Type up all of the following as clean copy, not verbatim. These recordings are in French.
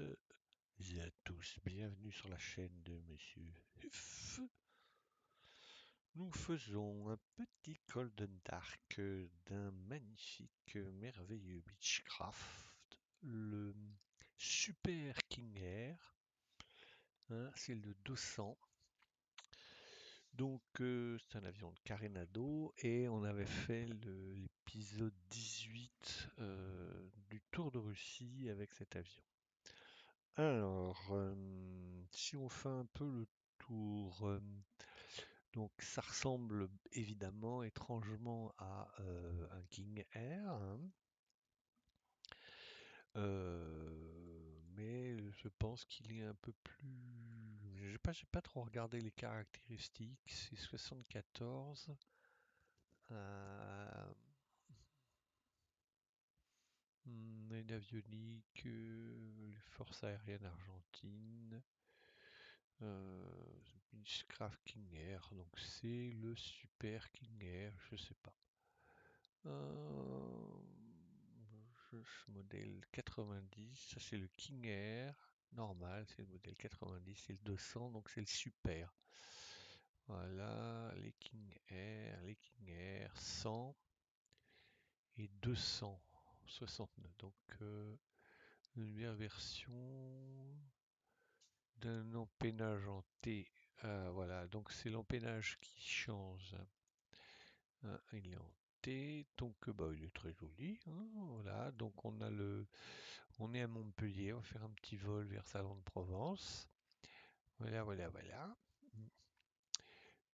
et à tous, bienvenue sur la chaîne de Monsieur Huff. Nous faisons un petit Golden Dark d'un magnifique, merveilleux Beechcraft, le Super King Air, hein, c'est le 200. Donc c'est un avion de Carénado et on avait fait l'épisode 18 du Tour de Russie avec cet avion. Alors, si on fait un peu le tour, donc ça ressemble évidemment étrangement à un King Air, hein. Mais je pense qu'il est un peu plus. J'ai pas trop regardé les caractéristiques. C'est 74. euh, une avionique, les forces aériennes argentines. Beechcraft King Air, donc c'est le Super King Air, je sais pas. Modèle 90, ça c'est le King Air normal, c'est le modèle 90, c'est le 200, donc c'est le Super. Voilà, les King Air 100 et 269, donc une meilleure version d'un empennage en T. Voilà, donc c'est l'empennage qui change. Il est en T, donc bah, il est très joli, hein, voilà, donc on est à Montpellier, on va faire un petit vol vers Salon de Provence. Voilà, voilà, voilà.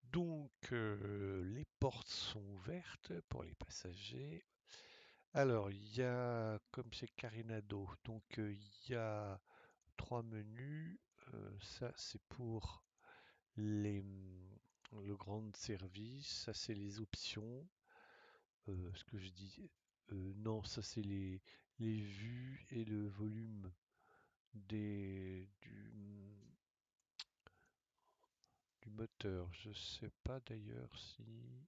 Donc les portes sont ouvertes pour les passagers. Alors il y a, comme c'est Carénado, donc il y a trois menus. Ça c'est pour le grand service, ça c'est les options. Ce que je dis, non, ça c'est les vues et le volume du moteur. Je sais pas d'ailleurs si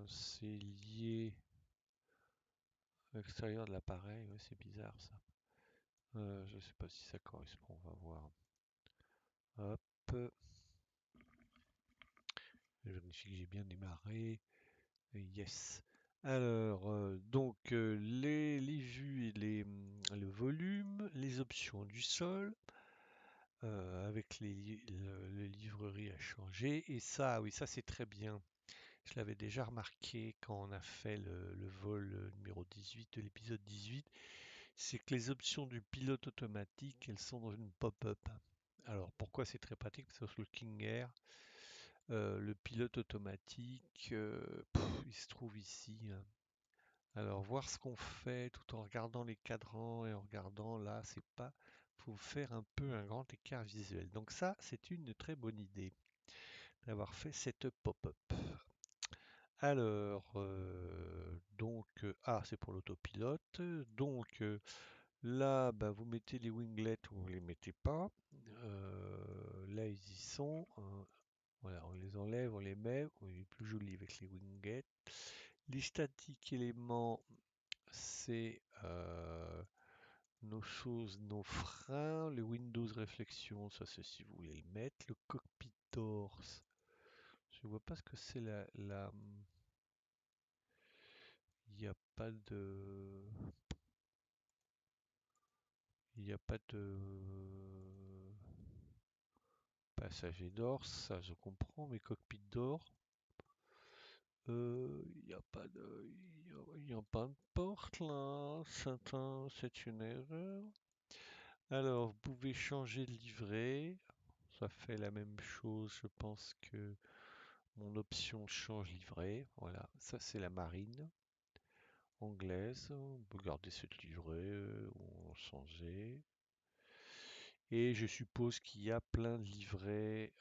c'est lié à l'extérieur de l'appareil. Ouais, c'est bizarre ça. Je sais pas si ça correspond, on va voir. Hop, je vérifie que j'ai bien démarré. Yes. Alors, donc les vues et le volume, les options du sol, avec les livreries à changer. Et ça, oui, ça c'est très bien. Je l'avais déjà remarqué quand on a fait le vol numéro 18 de l'épisode 18. C'est que les options du pilote automatique, elles sont dans une pop-up. Alors pourquoi c'est très pratique? Parce que sur le King Air, le pilote automatique, il se trouve ici, hein. Alors voir ce qu'on fait tout en regardant les cadrans et en regardant là, c'est pas. Faut faire un peu un grand écart visuel. Donc ça, c'est une très bonne idée d'avoir fait cette pop-up. Alors, c'est pour l'autopilote. Donc là, bah, vous mettez les winglets ou vous les mettez pas. Là, ils y sont, hein. Voilà, on les enlève, on les met. Il est plus joli avec les winglets. Les statiques éléments, c'est nos choses, nos freins, le Windows réflexion, ça c'est si vous voulez le mettre, le cockpit torse. Je vois pas ce que c'est il n'y a pas de, il n'y a pas de passager d'or, ça je comprends, mais cockpit d'or, il n'y a pas de, il y a pas de porte là, c'est une erreur. Alors, vous pouvez changer de livret. Ça fait la même chose, je pense que mon option change livret. Voilà, ça c'est la marine anglaise. On peut garder cette livrée ou en changer. Et je suppose qu'il y a plein de livrets.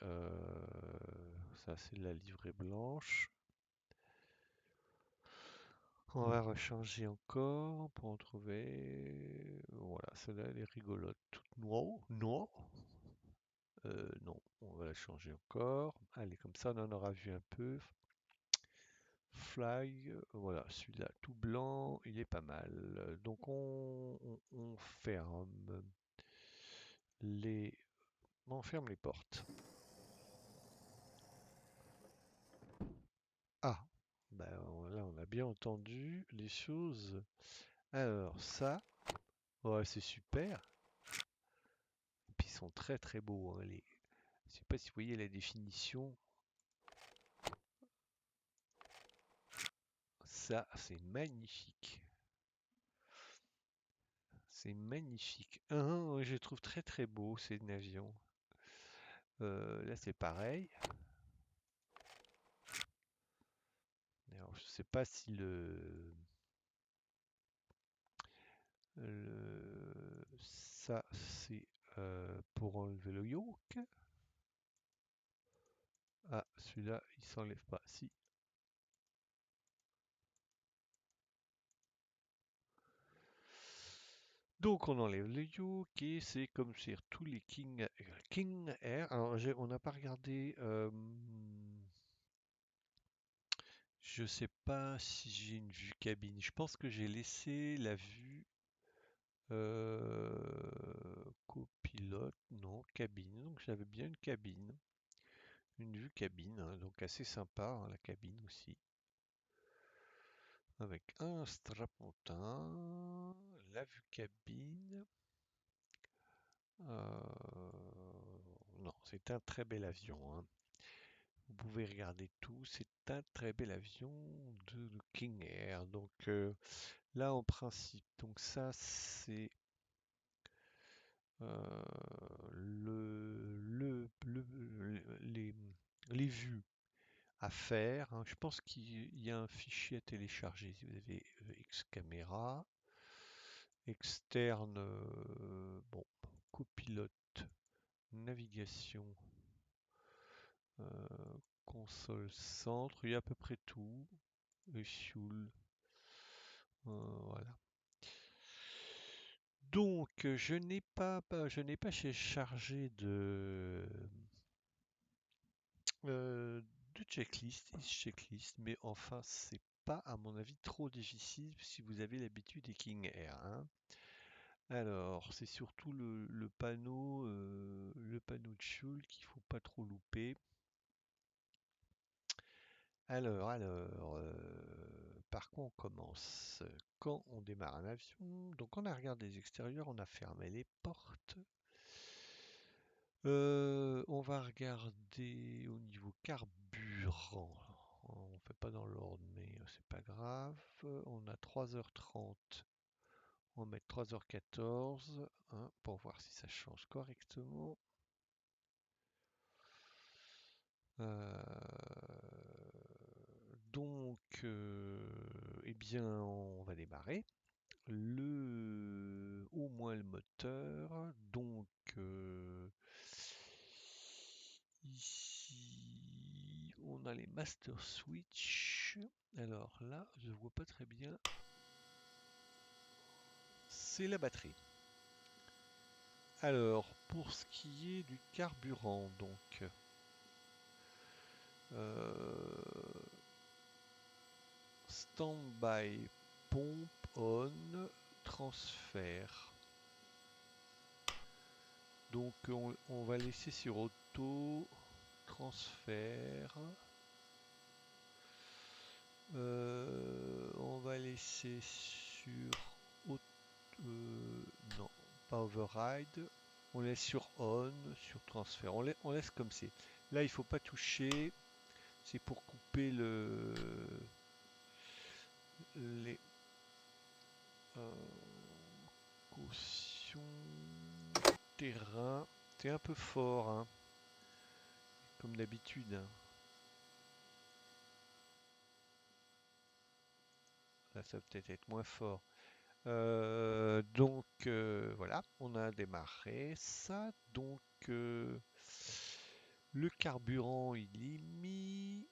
Ça c'est la livrée blanche. On va rechanger encore pour en trouver. Voilà, celle-là elle est rigolote. Toute noire. Noire. Non, on va la changer encore. Allez, comme ça on en aura vu un peu. Fly, voilà, celui-là tout blanc, il est pas mal. Donc on ferme les, on ferme les portes. Ah, ben là on a bien entendu les choses. Alors ça, ouais, c'est super. Et puis ils sont très très beaux, hein, les... Je sais pas si vous voyez la définition. Ça, c'est magnifique. C'est magnifique. Je les trouve très très beaux ces avions. Là c'est pareil. Alors, je sais pas si ça c'est pour enlever le yoke. Ah, celui-là il s'enlève pas. Si. Donc on enlève le yoke et c'est comme sur tous les King Air. Alors on n'a pas regardé. Je sais pas si j'ai une vue cabine. Je pense que j'ai laissé la vue copilote, non, cabine. Donc j'avais bien une cabine, une vue cabine, hein, donc assez sympa, hein, la cabine aussi. Avec un strapontin, la vue cabine. Non, c'est un très bel avion, hein. Vous pouvez regarder tout, c'est un très bel avion de King Air. Donc là en principe, donc ça c'est les, les vues à faire, hein. Je pense qu'il y a un fichier à télécharger. Si vous avez X-Caméra, externe, bon, copilote, navigation, console centre, il y a à peu près tout. Et fuel, voilà. Donc, je n'ai pas chargé euh, de checklist, checklist, mais enfin, c'est pas, à mon avis, trop difficile si vous avez l'habitude des King Air, hein. Alors, c'est surtout le panneau de fuel qu'il faut pas trop louper. Par quoi on commence? Quand on démarre un avion, donc on a regardé les extérieurs, on a fermé les portes. On va regarder au niveau carburant. On fait pas dans l'ordre, mais c'est pas grave. On a 3h30. On va mettre 3h14, hein, pour voir si ça change correctement. Donc, eh bien, on va démarrer. Au moins le moteur. Donc, ici, on a les master switch. Alors là, je vois pas très bien. C'est la batterie. Alors, pour ce qui est du carburant, donc, standby, pompe on, transfert. Donc on va laisser sur auto, transfert. On va laisser sur non, pas override. On laisse sur on, sur transfert. On laisse comme c'est. Là, il faut pas toucher. C'est pour couper les caution terrain. C'est un peu fort, hein, comme d'habitude, hein. Là, ça va peut-être être moins fort. Donc voilà, on a démarré ça. Donc le carburant il est mis.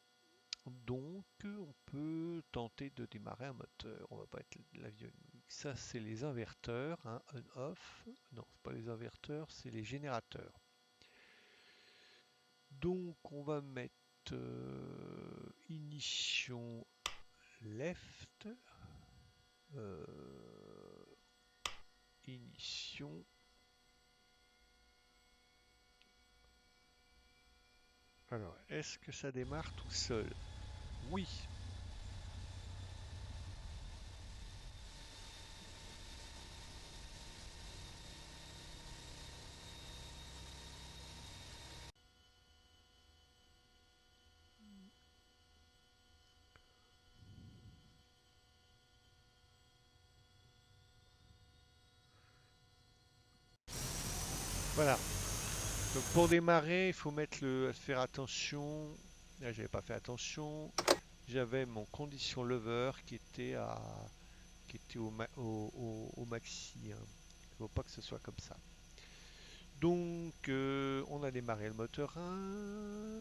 Donc on peut tenter de démarrer un moteur. On va pas être l'avionique. Ça c'est les inverteurs, hein, on-off. Non, c'est pas les inverteurs, c'est les générateurs. Donc on va mettre ignition left, ignition. Alors, est-ce que ça démarre tout seul? Oui. Voilà. Donc pour démarrer, il faut faire attention. Là, j'avais pas fait attention. J'avais mon condition lever qui était au maxi, hein. Il faut pas que ce soit comme ça. Donc, on a démarré le moteur 1.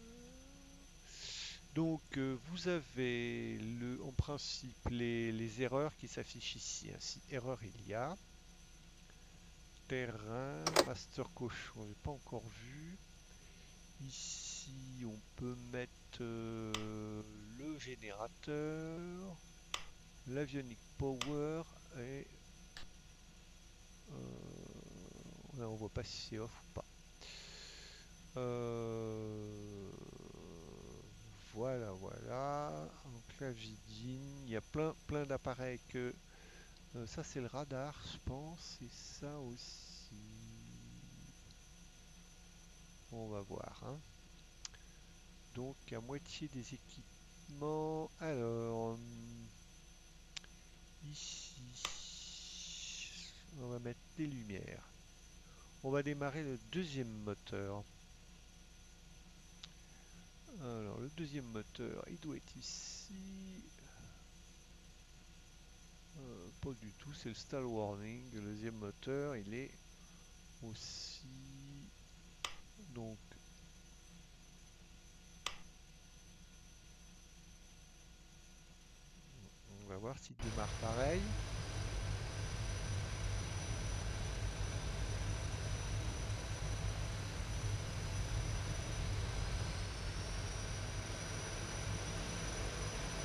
Donc, vous avez en principe les erreurs qui s'affichent ici, hein. Si erreur il y a, terrain, master cochon, j'ai pas encore vu. Ici, on peut mettre le générateur, l'avionic power et là, on voit pas si c'est off ou pas. Euh, voilà. Donc la Vidine, il y a plein d'appareils que ça c'est le radar, je pense, et ça aussi. On va voir, hein. Donc à moitié des équipements. Alors ici, on va mettre des lumières. On va démarrer le deuxième moteur. Alors le deuxième moteur, il doit être ici. Pas du tout, c'est le stall warning. Le deuxième moteur, il est aussi. Donc, on va voir s'il démarre pareil.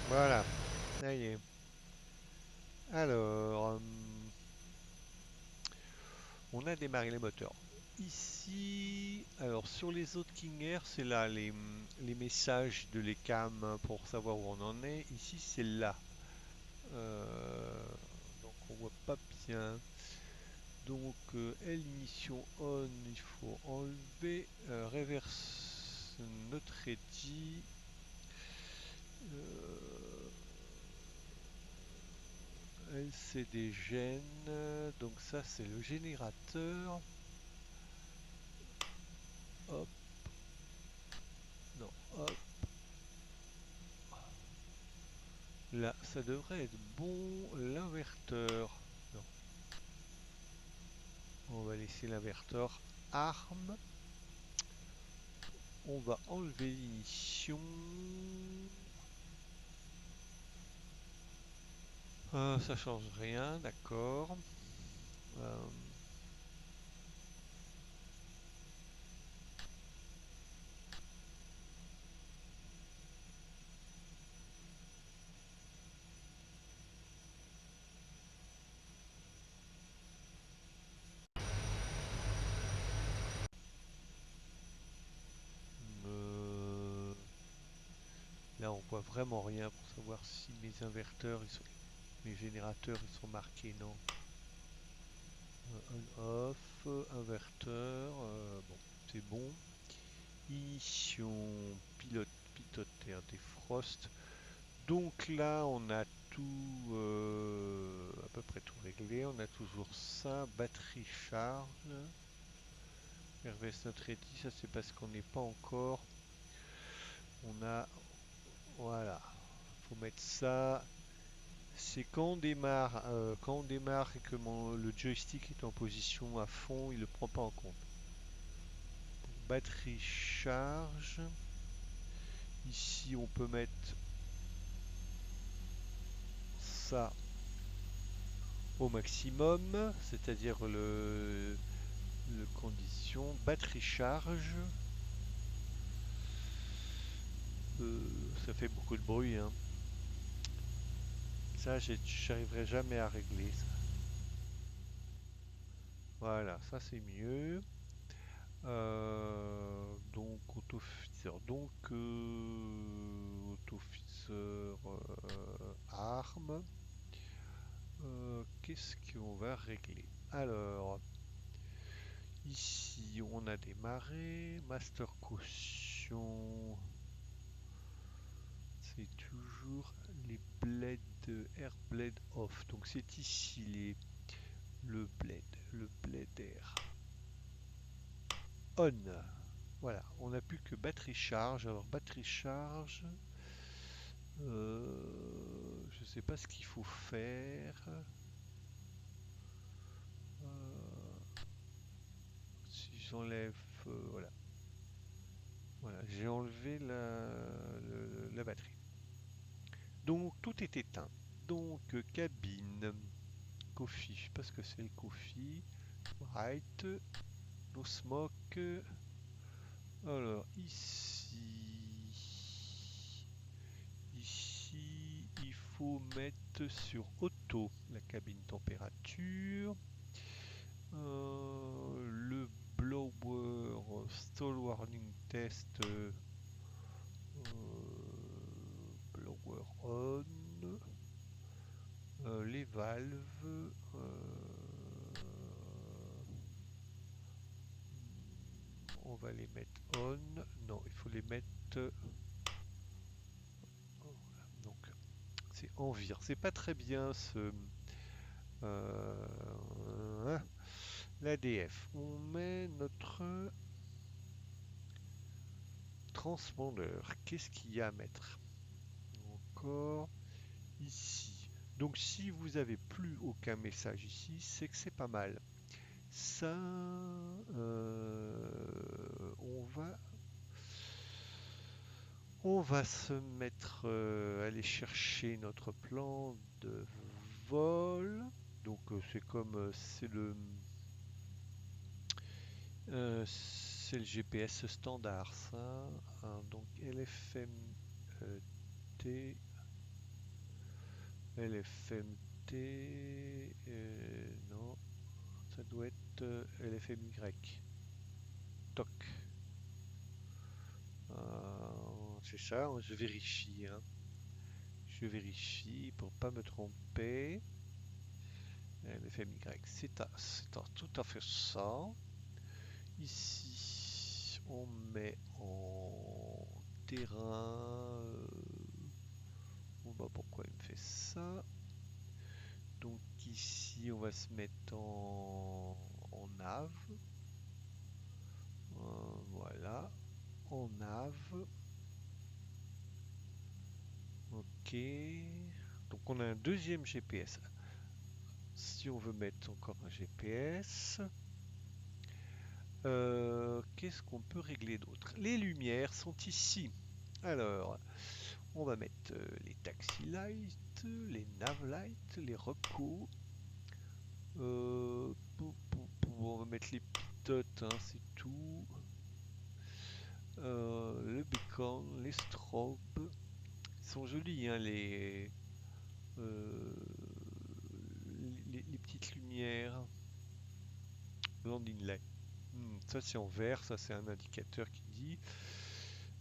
Voilà, ça y est. Alors, on a démarré les moteurs. Ici, alors sur les autres King Air, c'est là les messages de l'ECAM pour savoir où on en est. Ici, c'est là. Donc, on voit pas bien. Donc, L mission on, il faut enlever. Reverse not ready. LCD gène. Donc, ça, c'est le générateur. Hop. Non, hop. Là, ça devrait être bon. L'inverteur. Non. On va laisser l'inverteur arme. On va enlever l'ignition. Ça change rien, d'accord. Euh, euh, Là, on voit vraiment rien pour savoir si mes générateurs, ils sont marqués, non. On-off, inverteur, bon, c'est bon. Ignition, pilote défrost. Donc là, on a tout, à peu près tout réglé. On a toujours ça, batterie charge. RVS not ready, ça c'est parce qu'on n'est pas encore. On a, voilà, faut mettre ça. C'est quand on démarre et que le joystick est en position à fond, il ne le prend pas en compte. Batterie charge. Ici, on peut mettre ça au maximum, c'est-à-dire le condition. Batterie charge. Ça fait beaucoup de bruit, hein. Ça, j'arriverai jamais à régler ça. Voilà, ça c'est mieux. Donc autofiseur. Donc autofiseur arme. Qu'est-ce qu'on va régler? Alors, ici on a démarré. Master caution. C'est toujours les blades air blade off. Donc c'est ici le blade air on. Voilà, on n'a plus que batterie charge. Alors batterie charge, je sais pas ce qu'il faut faire. Si j'enlève, voilà, voilà, j'ai enlevé la batterie. Donc tout est éteint. Donc cabine, coffee, je sais pas ce que c'est le coffee. Right, no smoke. Alors ici, il faut mettre sur auto la cabine température. Le blower stall warning test blower on. Les valves on va les mettre on. Non, il faut les mettre donc c'est envir. C'est pas très bien ce hein, l'ADF. On met notre transpondeur. Qu'est-ce qu'il y a à mettre? Encore ici. Donc si vous avez plus aucun message ici, c'est que c'est pas mal. Ça, on va se mettre, aller chercher notre plan de vol. Donc c'est comme c'est le GPS standard ça. Hein, donc LFMT, LFMT, non, ça doit être LFMY. Toc. C'est ça, je vérifie, hein. Je vérifie pour pas me tromper. LFMY, tout à fait ça. Ici, on met en terrain. Bon bah pourquoi il me fait ça? Donc ici, on va se mettre en nav. Voilà, en nav. Ok. Donc on a un deuxième GPS. Si on veut mettre encore un GPS, qu'est-ce qu'on peut régler d'autre? Les lumières sont ici. Alors, on va mettre les taxi lights, les nav lights, les recos. On va mettre les pitotes, hein, c'est tout. Le beacon, les strobes. Ils sont jolis, hein, euh, les petites lumières. Landing light. Ça c'est en vert, ça c'est un indicateur qui dit.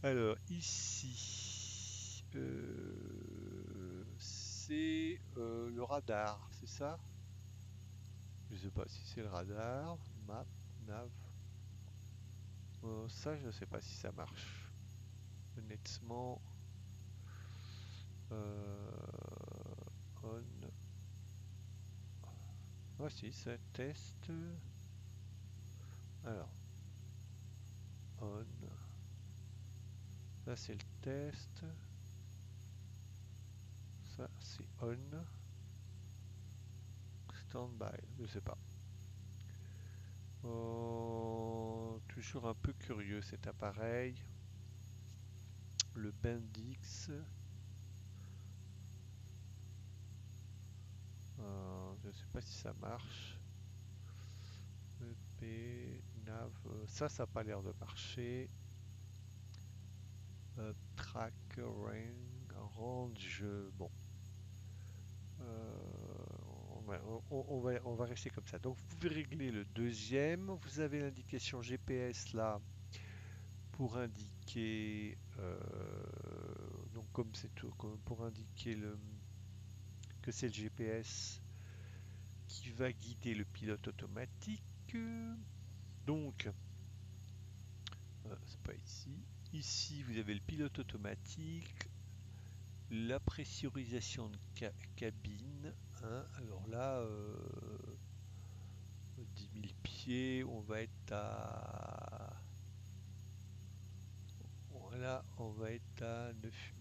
Alors ici, c'est le radar, c'est ça? Je sais pas si c'est le radar. Map, nav. Ça je sais pas si ça marche. Honnêtement, on. Ah si, ça teste. Alors, on. Là c'est le test. Ça c'est on. Standby, je sais pas. Toujours un peu curieux cet appareil. Le Bendix. Je ne sais pas si ça marche. EP, nav. Ça n'a pas l'air de marcher. Track, range. Bon. On va rester comme ça. Donc vous pouvez régler le deuxième. Vous avez l'indication GPS là pour indiquer, donc comme c'est tout, pour indiquer que c'est le GPS qui va guider le pilote automatique. Donc, c'est pas ici. Ici, vous avez le pilote automatique, la pressurisation de cabine, hein. Alors là, 10 000 pieds, on va être à... Voilà, on va être à 9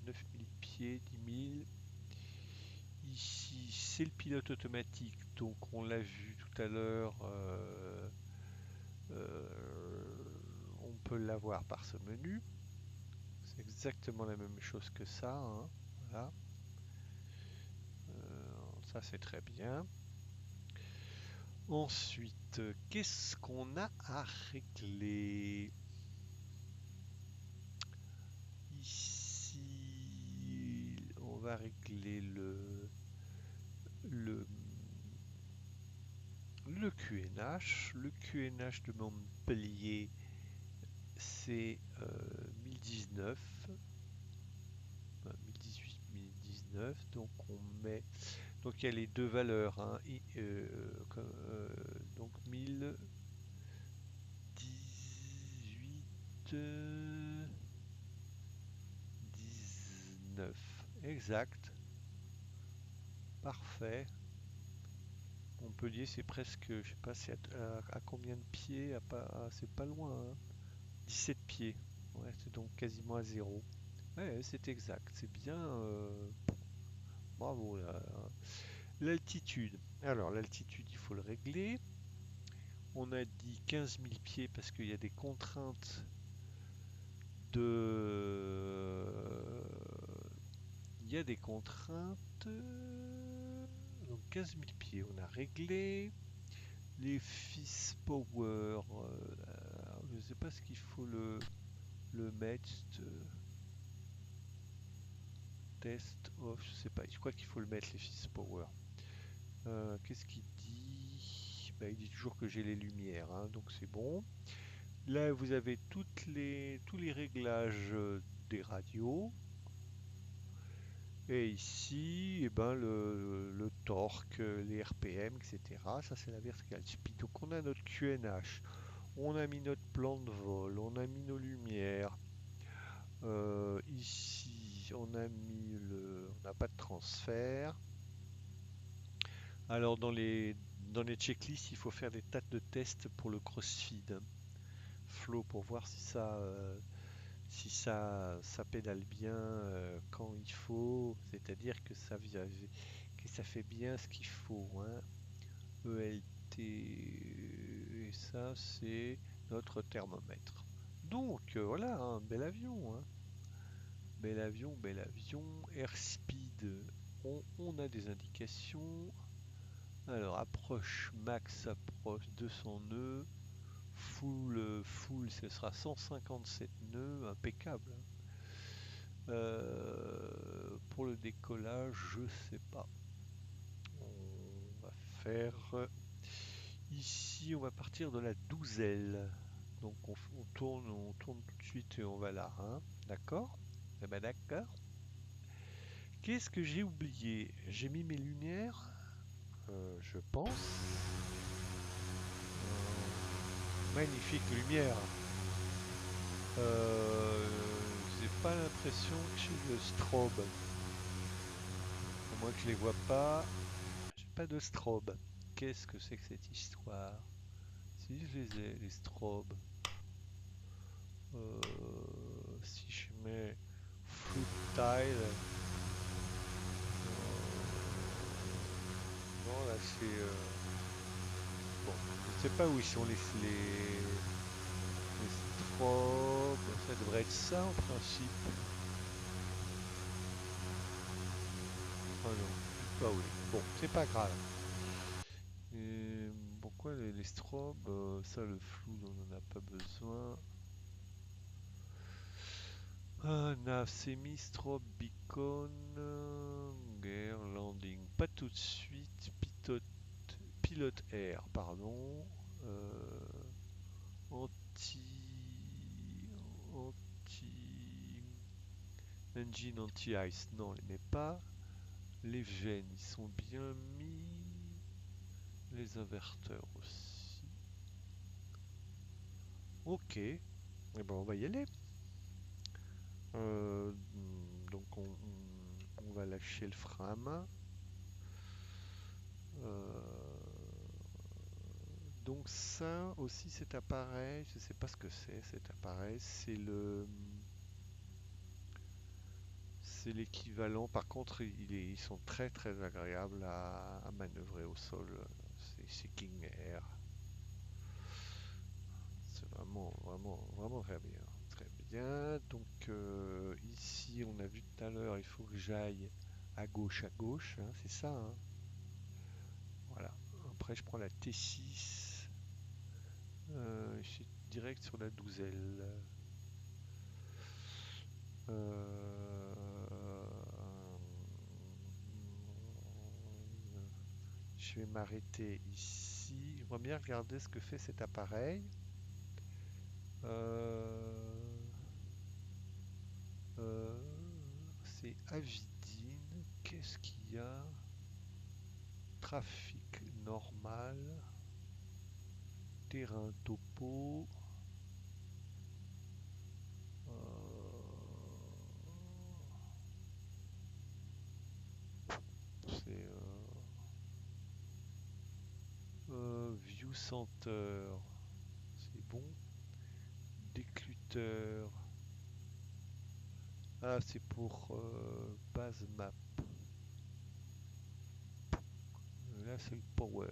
000 pieds, 10 000. Ici, c'est le pilote automatique, donc on l'a vu tout à l'heure. On peut l'avoir par ce menu. C'est exactement la même chose que ça, hein. Voilà. Ça, c'est très bien. Ensuite, qu'est-ce qu'on a à régler? Ici, on va régler le, le QNH. Le QNH de Montpellier, c'est 1019, 1018, 1019. Donc on met, donc il y a les deux valeurs, hein, donc 1018, 19, exact, parfait. Montpellier, c'est presque, je sais pas, c'est à combien de pieds? C'est pas loin, hein. 17 pieds. Ouais, c'est donc quasiment à zéro. Ouais, c'est exact, c'est bien. Bravo là. L'altitude. Alors, l'altitude, il faut le régler. On a dit 15 000 pieds parce qu'il y a des contraintes de. Il y a des contraintes. Donc 15 000 pieds, on a réglé. Les Fizz Power, je ne sais pas ce qu'il faut le mettre. Test off, je sais pas. Je crois qu'il faut le mettre, les Fizz Power. Qu'est-ce qu'il dit? Bah, il dit toujours que j'ai les lumières, hein, donc c'est bon. Là, vous avez tous les réglages des radios. Et ici, eh ben, le torque, les RPM, etc. Ça, c'est la vertical speed. Donc, on a notre QNH. On a mis notre plan de vol. On a mis nos lumières. Ici, on a mis on n'a pas de transfert. Alors, dans les checklists, il faut faire des tas de tests pour le crossfeed flow pour voir si ça pédale bien quand il faut, c'est-à-dire que ça fait bien ce qu'il faut, hein. ELT, et ça c'est notre thermomètre. Donc voilà, un bel avion, hein. Bel avion, bel avion. Airspeed, on a des indications. Alors approche max, approche 200 nœuds. Full, ce sera 157 nœuds, impeccable, hein. Pour le décollage, je sais pas. On va faire ici, on va partir de la douzaine. Donc on tourne tout de suite et on va là, hein. D'accord? Eh ben d'accord. Qu'est-ce que j'ai oublié? J'ai mis mes lumières, je pense. Magnifique lumière. J'ai pas l'impression que j'ai le strobe. À moins que je les vois pas. J'ai pas de strobe. Qu'est-ce que c'est que cette histoire? Si je les ai, les strobes. Si je mets fruit tile. Non, là c'est. Bon, je sais pas où ils sont les strobes. Ça devrait être ça en principe. Ah non, pas oui. Bon, c'est pas grave. Et pourquoi les strobes, ça le flou, on n'en a pas besoin. Ah, nav, semi, strobe, beacon. air landing, pas tout de suite. Pilote air, pardon. Euh, anti, anti engine anti ice, non, on les met pas. Les gènes, ils sont bien mis. Les inverteurs aussi. Ok, et ben on va y aller. Euh, donc on va lâcher le frein à main. Donc ça aussi cet appareil, je sais pas ce que c'est cet appareil, c'est l'équivalent. Par contre, ils sont très très agréables à manœuvrer au sol. C'est King Air. C'est vraiment vraiment vraiment très bien. Très bien. Donc ici, on a vu tout à l'heure, il faut que j'aille à gauche, hein, c'est ça, hein. Voilà. Après, je prends la T6. Je suis direct sur la douzaine. Euh, je vais m'arrêter ici. J'aimerais bien regarder ce que fait cet appareil. Euh, euh, c'est Avidine. Qu'est-ce qu'il y a? Trafic normal. Terrain topo. Euh, c'est View Center. C'est bon. Décluteur. Ah, c'est pour base map. Là, c'est le power.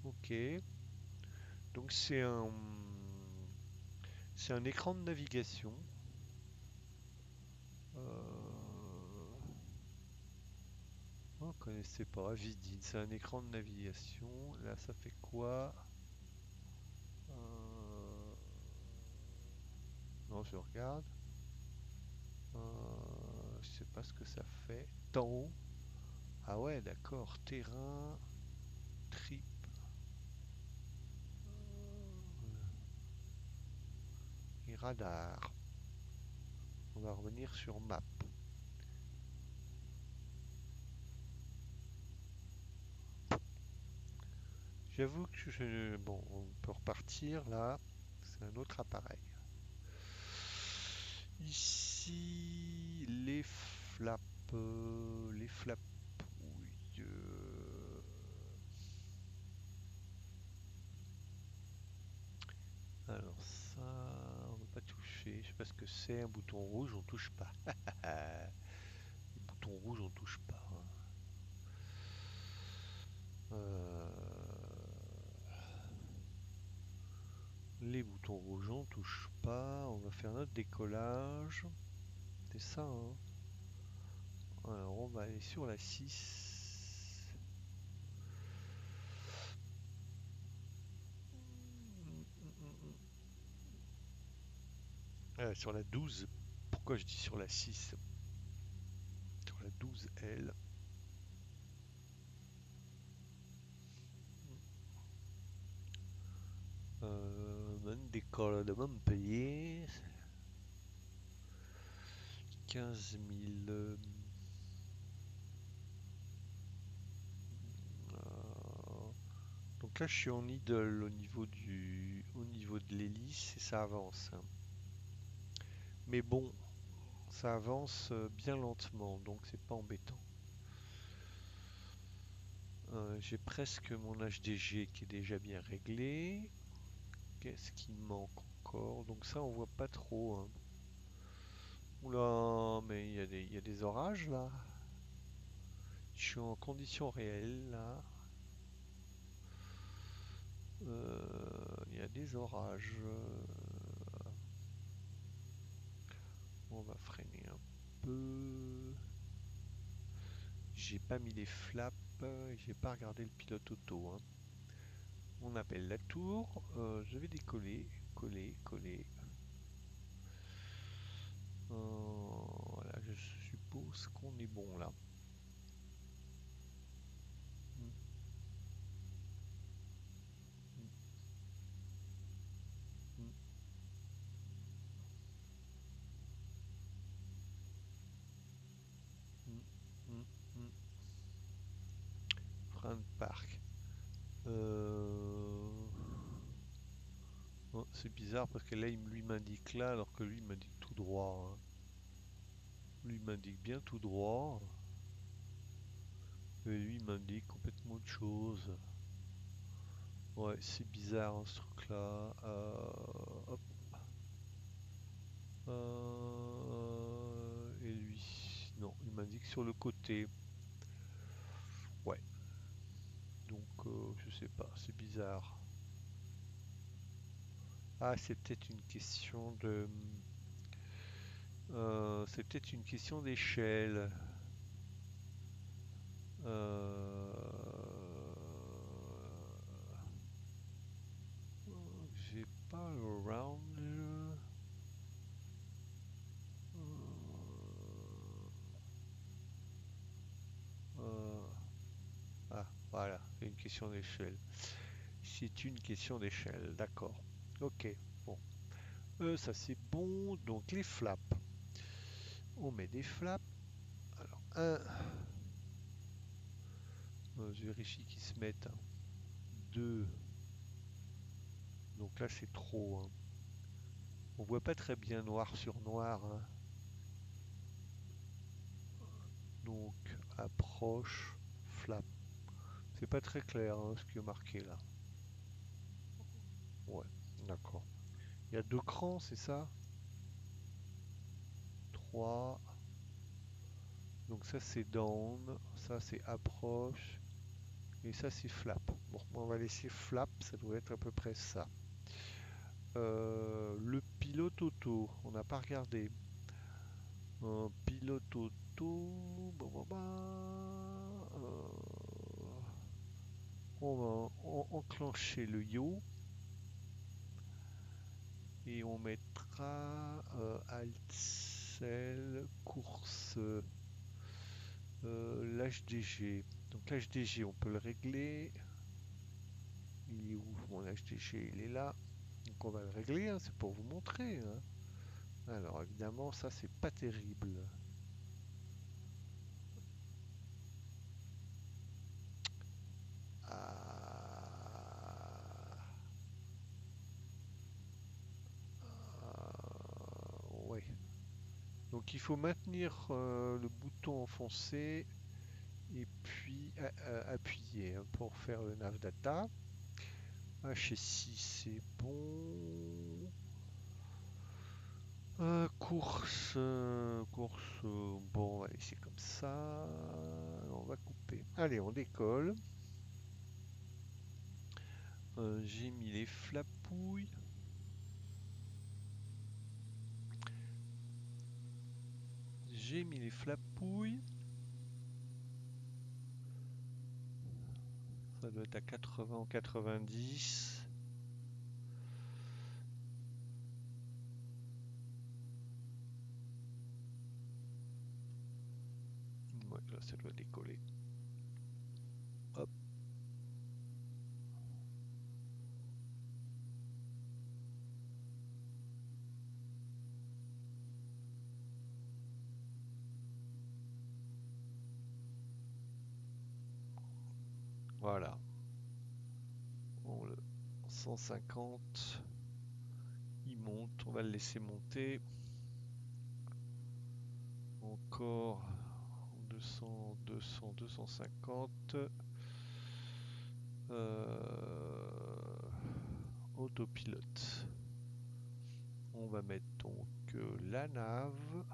Ok. Donc c'est un écran de navigation. On ne connaissait pas. Vidin, c'est un écran de navigation. Là, ça fait quoi? Euh, Non, je regarde. Je sais pas ce que ça fait. Temps. Ah ouais, d'accord. Terrain, trip et radar. On va revenir sur map. J'avoue que bon, on peut repartir là. C'est un autre appareil. Ici, les flaps. Oui, alors ça, on va pas toucher. Je sais pas ce que c'est. Un bouton rouge, on touche pas. Les boutons rouges, on touche pas, hein. Euh, Les boutons rouges, on touche pas. On va faire notre décollage. C'est ça, hein. Alors, on va aller sur la 6. Sur la 12. Pourquoi je dis sur la 6? Sur la 12L. Bonne décolle de Montpellier. 15 000. Donc là, je suis en idle au niveau de l'hélice et ça avance, hein. Mais bon, ça avance bien lentement, donc c'est pas embêtant. J'ai presque mon HDG qui est déjà bien réglé. Qu'est-ce qui manque encore? Donc ça, on voit pas trop, hein. Oula, mais il y a des orages là. Je suis en conditions réelles là. Il y a des orages. On va freiner un peu. J'ai pas mis les flaps. J'ai pas regardé le pilote auto, hein. On appelle la tour. Je vais décoller. Coller, coller. Voilà, je suppose qu'on est bon là. chemin de parc. Euh, oh, c'est bizarre parce que là, lui m'indique là, alors que lui m'indique tout droit, hein. Lui m'indique bien tout droit, et lui m'indique complètement autre chose. Ouais, c'est bizarre hein, ce truc-là. Hop. Et lui, non, il m'indique sur le côté. Ouais, donc je sais pas, c'est bizarre. Ah, c'est peut-être une question de... c'est peut-être une question d'échelle. Euh, J'ai pas le round. Euh, ah, voilà, c'est une question d'échelle. C'est une question d'échelle, d'accord. Ok, bon. Ça c'est bon. Donc les flaps. On met des flaps. Alors, un. Je vérifie qu'ils se mettent. Hein. Deux. Donc là c'est trop. Hein. On voit pas très bien noir sur noir. Hein. Donc approche, flap. C'est pas très clair hein, ce qui est marqué là. Ouais, d'accord. Il y a deux crans, c'est ça? Trois. Donc ça c'est down, ça c'est approche, et ça c'est flap. Bon, on va laisser flap, ça doit être à peu près ça. Le pilote auto, on n'a pas regardé. Un pilote auto, on va enclencher le yo et on mettra alt course l'HDG. Donc l'HDG on peut le régler. Il est où mon HDG? Il est là. Donc on va le régler, hein, c'est pour vous montrer. Hein. Alors évidemment ça c'est pas terrible. Ah, ouais. Donc il faut maintenir le bouton enfoncé et puis appuyer hein, pour faire le nav data. HSI c'est bon. Course, bon, on va laisser comme ça. On va couper. Allez, on décolle. J'ai mis les flapouilles. J'ai mis les flapouilles. Ça doit être à 80 ou 90. Ouais, là, ça doit décoller. Hop. Voilà. Bon, le 150. Il monte. On va le laisser monter. Encore 200, 200, 250. Autopilote. On va mettre donc la nave.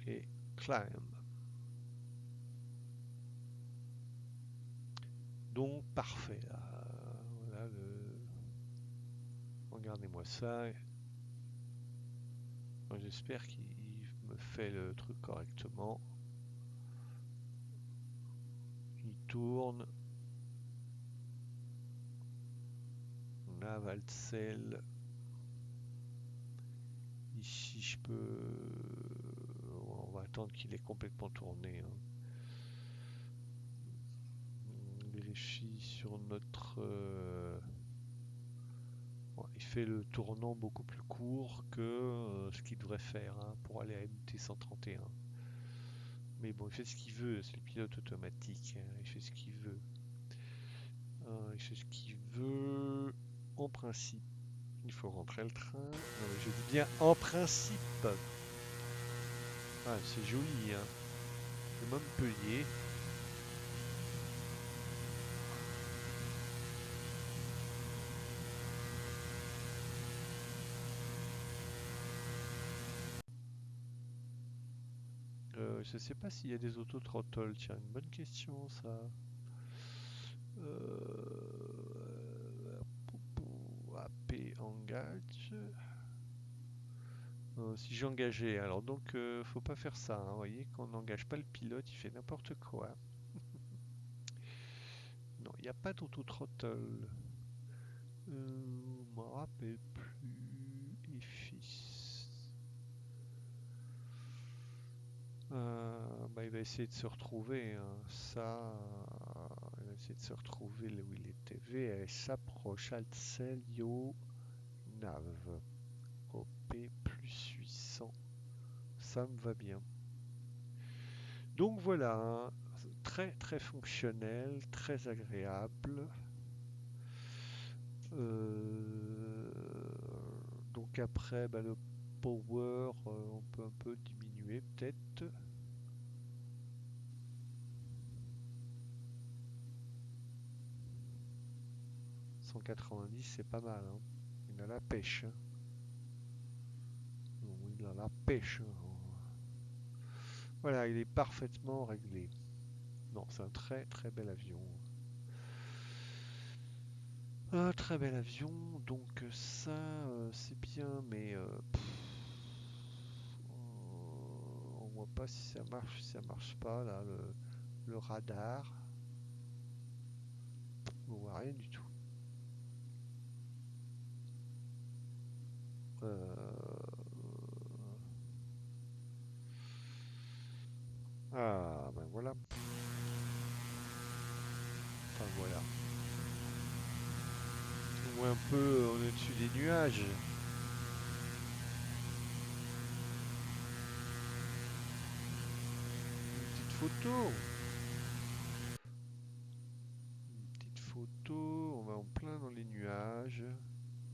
Et climb. Donc parfait. Voilà regardez-moi ça. J'espère qu'il me fait le truc correctement. Il tourne. Navalcel. Ici je peux... On va attendre qu'il ait complètement tourné. Hein. On vérifie sur notre... Ouais, il fait le tournant beaucoup plus court que ce qu'il devrait faire hein, pour aller à MT 131. Mais bon, il fait ce qu'il veut, c'est le pilote automatique, hein, il fait ce qu'il veut. Il fait ce qu'il veut en principe. Il faut rentrer le train. Non, mais je dis bien en principe. Ah, c'est joli, hein. C'est Montpellier. Je sais pas s'il y a des autothrottles. Tiens, une bonne question ça. AP engage. Si j'engageais, alors donc faut pas faire ça. Hein, vous voyez, quand on n'engage pas le pilote, il fait n'importe quoi. Non, il n'y a pas d'autothrottle. Je m'en rappelle plus. EFIS. Bah, il va essayer de se retrouver. Hein. Ça, il va essayer de se retrouver là où il était. VS s'approche. Altcel, Yo, Nav. OP plus 800. Ça me va bien. Donc voilà, hein, très très fonctionnel, très agréable. Euh, donc après, bah, le power, on peut un peu diminuer peut-être. 190, c'est pas mal. Hein. Il a la pêche. Hein. Il a la pêche. Hein. Voilà, il est parfaitement réglé. Non, c'est un très très bel avion. Un très bel avion, donc ça c'est bien, mais on voit pas si ça marche pas là, le radar, on voit rien du tout. Ah ben voilà, enfin voilà. On voit un peu, on est au-dessus des nuages. Une petite photo. Une petite photo, on va en plein dans les nuages.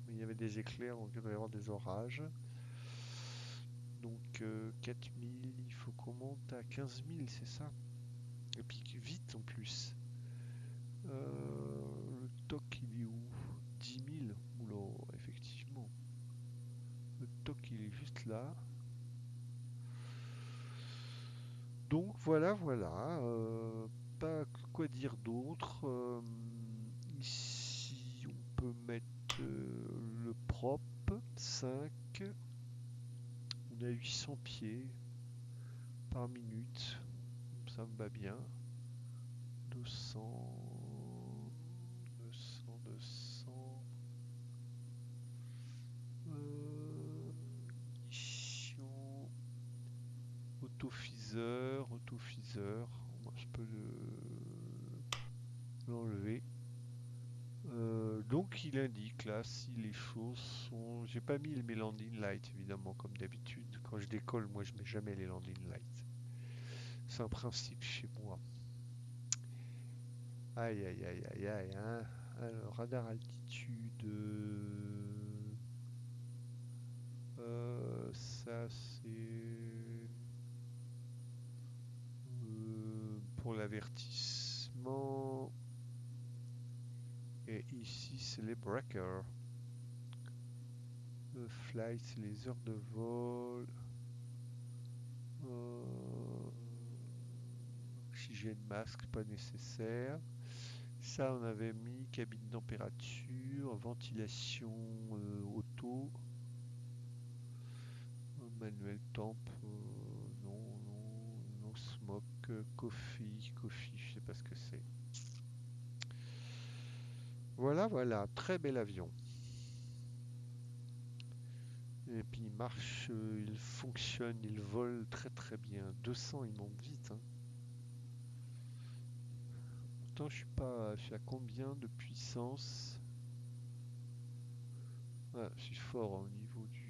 Il y avait des éclairs, donc il doit y avoir des orages. Donc 4000, il faut qu'on monte à 15 000, c'est ça? Et puis vite en plus. Le toc il est où? 10 000. Oula, effectivement. Le toc il est juste là. Donc voilà, voilà. Pas quoi dire d'autre. Ici on peut mettre le prop 5. On a 800 pieds par minute. Ça me va bien. 200, 200, 200. Mission. Autofiseur. Moi, je peux l'enlever. Donc, il indique là si les choses sont. J'ai pas mis mes landing lights évidemment, comme d'habitude. Quand je décolle, moi, je mets jamais les landing lights. C'est un principe chez moi. Aïe, aïe, aïe, aïe, aïe. Hein. Alors, radar altitude. Ça, c'est. Pour l'avertissement. Et ici, c'est les breakers. Le flight, c'est les heures de vol. Euh, Oxygène masque, pas nécessaire. Ça, on avait mis cabine température, ventilation auto, manuel temp, non, non, non smoke, coffee, je sais pas ce que c'est. Voilà, voilà, très bel avion. Et puis il marche, il fonctionne, il vole très très bien. 200, il monte vite. Hein. Pourtant, je suis pas, je suis à combien de puissance? Ah, je suis fort au niveau du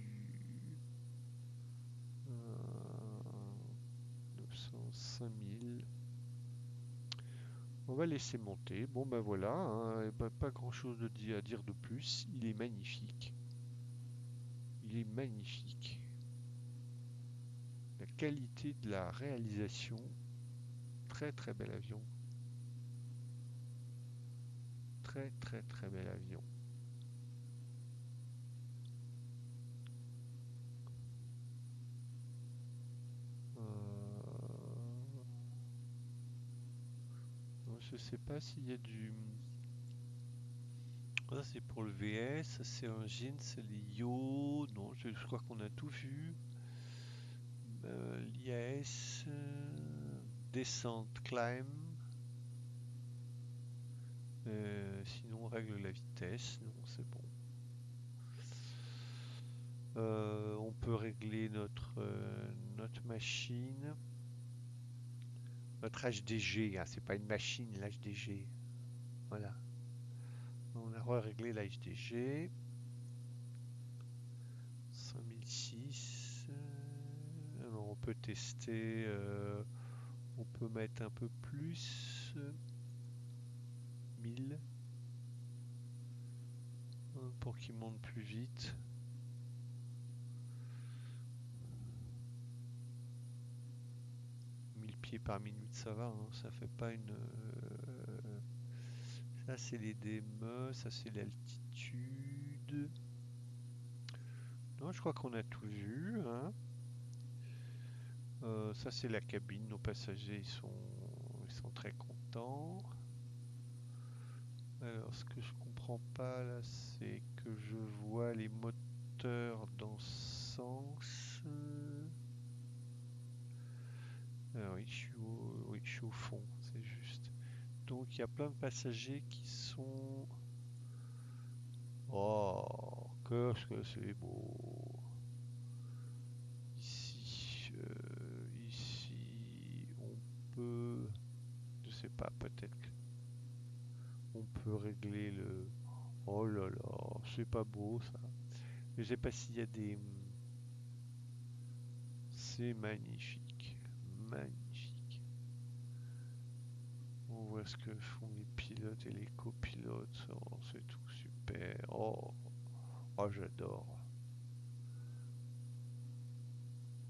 900, 5000. On va laisser monter. Bon ben voilà, hein, et ben, pas grand chose à dire de plus. Il est magnifique. Il est magnifique. La qualité de la réalisation, très très bel avion. Très très très bel avion. Je sais pas s'il y a du... Ça c'est pour le VS, ça c'est un jean, c'est l'IO. Non, je crois qu'on a tout vu. L'IAS, descente, climb. Sinon, on règle la vitesse. Non, c'est bon. On peut régler notre machine. Notre HDG, hein, c'est pas une machine, l'HDG. Voilà. On a réglé l'HDG. 5006. Alors on peut tester. On peut mettre un peu plus. 1000. Pour qu'il monte plus vite. 1000 pieds par minute, ça va, hein, ça fait pas une. Ça, c'est les DME, ça, c'est l'altitude. Non, je crois qu'on a tout vu, hein. Ça, c'est la cabine. Nos passagers, ils sont très contents. Alors, ce que je comprends pas là, c'est que je vois les moteurs dans ce sens. Ah oui, oui, je suis au fond, c'est juste. Donc, il y a plein de passagers qui sont... Oh, qu'est-ce que c'est beau. Ici, on peut... Je sais pas, peut-être qu'on peut régler le... Oh là là, c'est pas beau ça. Je sais pas s'il y a des... C'est magnifique. Magnifique. On voit ce que font les pilotes et les copilotes. Oh, c'est tout super. Oh, oh j'adore.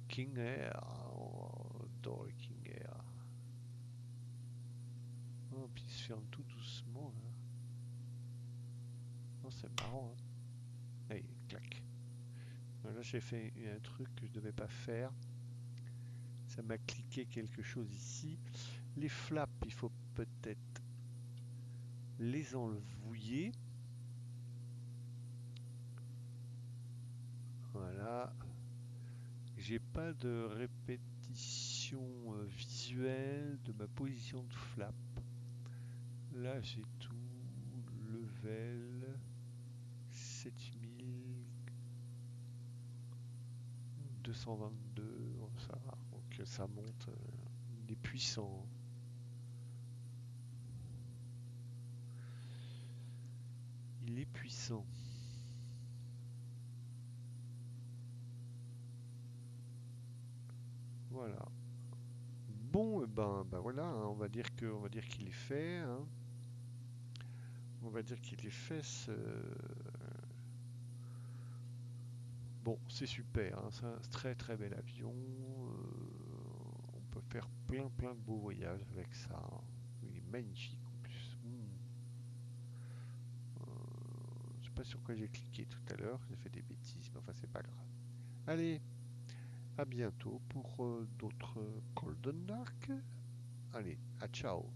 King Air. Oh, j'adore le King Air. Oh, puis il se ferme tout doucement là. Oh, c'est marrant. Hein. Allez, clac. Là, j'ai fait un truc que je devais pas faire. Ça m'a cliqué quelque chose ici. Les flaps, il faut peut-être les enlevouiller. Voilà. J'ai pas de répétition visuelle de ma position de flap. Là, j'ai tout. Level 7222. Bon, ça va. Donc ça monte. Il est puissant. Il est puissant. Voilà. Bon, ben voilà, hein, on va dire qu'il est fait, hein. On va dire qu'il est fait. Bon, c'est super, hein, c'est un très très bel avion. On peut faire plein plein de beaux voyages avec ça. Hein. Il est magnifique en plus. Je sais pas sur quoi j'ai cliqué tout à l'heure. J'ai fait des bêtises, mais enfin c'est pas grave. Allez, à bientôt pour d'autres Golden Dark. Allez, à ciao.